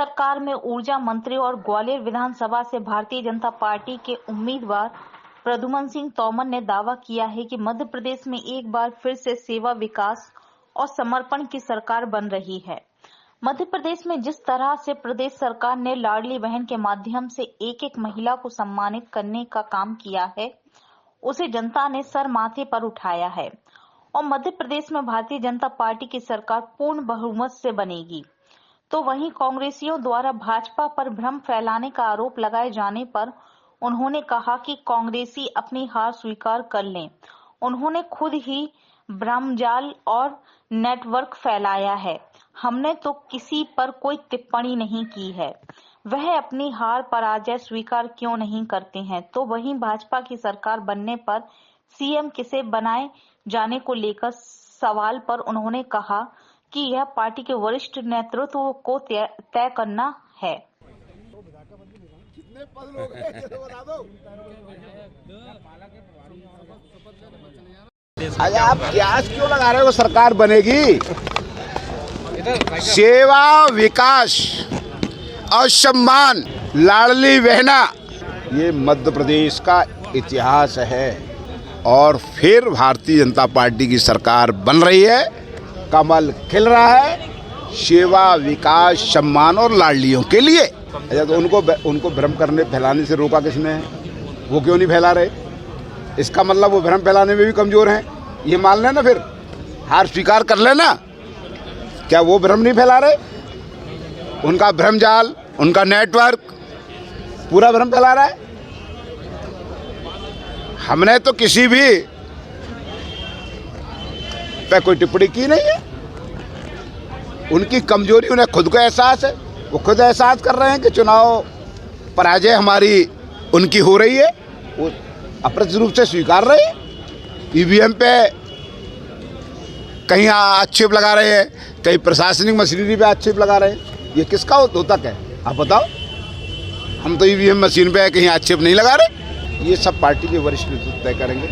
सरकार में ऊर्जा मंत्री और ग्वालियर विधानसभा से भारतीय जनता पार्टी के उम्मीदवार प्रद्युम्न सिंह तोमर ने दावा किया है कि मध्य प्रदेश में एक बार फिर से सेवा, विकास और समर्पण की सरकार बन रही है। मध्य प्रदेश में जिस तरह से प्रदेश सरकार ने लाडली बहन के माध्यम से एक एक महिला को सम्मानित करने का काम किया है, उसे जनता ने सर माथे पर उठाया है और मध्य प्रदेश में भारतीय जनता पार्टी की सरकार पूर्ण बहुमत से बनेगी। तो वहीं कांग्रेसियों द्वारा भाजपा पर भ्रम फैलाने का आरोप लगाए जाने पर उन्होंने कहा कि कांग्रेसी अपनी हार स्वीकार कर लें। उन्होंने खुद ही भ्रमजाल और नेटवर्क फैलाया है। हमने तो किसी पर कोई टिप्पणी नहीं की है। वह अपनी हार पराजय स्वीकार क्यों नहीं करते हैं। तो वहीं भाजपा की सरकार बनने पर सीएम किसे बनाए जाने को लेकर सवाल पर उन्होंने कहा कि यह पार्टी के वरिष्ठ नेतृत्व को तय करना है। अरे आप प्यास क्यों लगा रहे हो? सरकार बनेगी। सेवा, विकास और सम्मान, लाडली बहना, ये मध्य प्रदेश का इतिहास है। और फिर भारतीय जनता पार्टी की सरकार बन रही है, कमल खिल रहा है सेवा, विकास, सम्मान और लाडलियों के लिए। अच्छा, तो उनको भ्रम करने फैलाने से रोका किसने है? वो क्यों नहीं फैला रहे? इसका मतलब वो भ्रम फैलाने में भी कमजोर हैं। ये मान लेना, फिर हार स्वीकार कर लेना। क्या वो भ्रम नहीं फैला रहे? उनका भ्रमजाल, उनका नेटवर्क पूरा भ्रम फैला रहा है। हमने तो किसी भी पे कोई टिप्पणी की नहीं है। उनकी कमजोरी उन्हें खुद को एहसास है। वो खुद एहसास कर रहे हैं कि चुनाव पराजय हमारी उनकी हो रही है। वो अप्रत्यक्ष रूप से स्वीकार रहे हैं। ईवीएम पे कहीं आक्षेप लगा रहे हैं, कहीं प्रशासनिक मशीनरी पे आक्षेप लगा रहे हैं। ये किसका होता है? आप बताओ। हम तो ईवीएम मशीन पे कहीं आक्षेप नहीं लगा रहे। ये सब पार्टी के वरिष्ठ नेतृत्व तय करेंगे,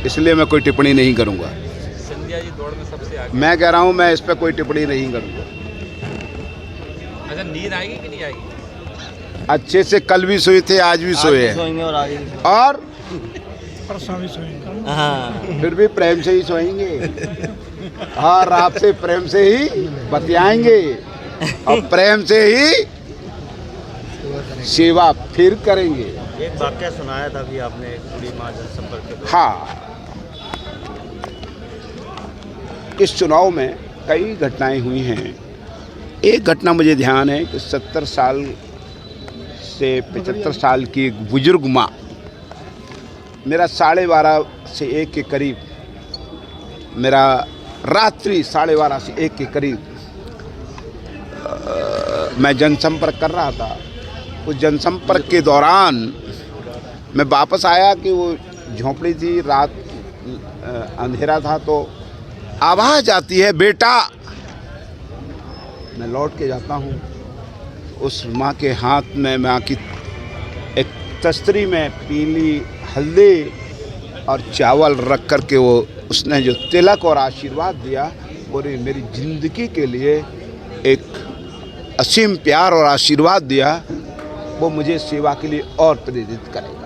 इसलिए मैं कोई टिप्पणी नहीं करूंगा। सिंधिया जी दौड़ में सबसे आगे। मैं कह रहा हूं, मैं इस पर कोई टिप्पणी नहीं करूंगा। अच्छा, नींद आएगी कि नहीं आएगी? अच्छे से कल भी सोए थे, आज भी सोए हैं और आगे और परसों भी सोएंगे। हाँ, फिर भी प्रेम से ही सोएंगे और आपसे प्रेम से ही बतियाएंगे और प्रेम से ही सेवा फिर करेंगे। एक वाक्य सुनाया था अभी आपने, बूढ़ी माँ जनसंपर्क के। हाँ, इस चुनाव में कई घटनाएं हुई हैं। एक घटना मुझे ध्यान है कि 70 साल से 75 साल की एक बुजुर्ग माँ मेरा 12:30 से 1 के करीब, मेरा रात्रि 12:30 से 1 के करीब मैं जनसंपर्क कर रहा था। उस जनसंपर्क के दौरान मैं वापस आया कि वो झोंपड़ी थी, रात अंधेरा था, तो आवाज़ आती है, बेटा। मैं लौट के जाता हूँ। उस माँ के हाथ में, माँ की एक तस्तरी में पीली हल्दी और चावल रख कर के वो उसने जो तिलक और आशीर्वाद दिया, और मेरी ज़िंदगी के लिए एक असीम प्यार और आशीर्वाद दिया, वो मुझे सेवा के लिए और प्रेरित करेगा।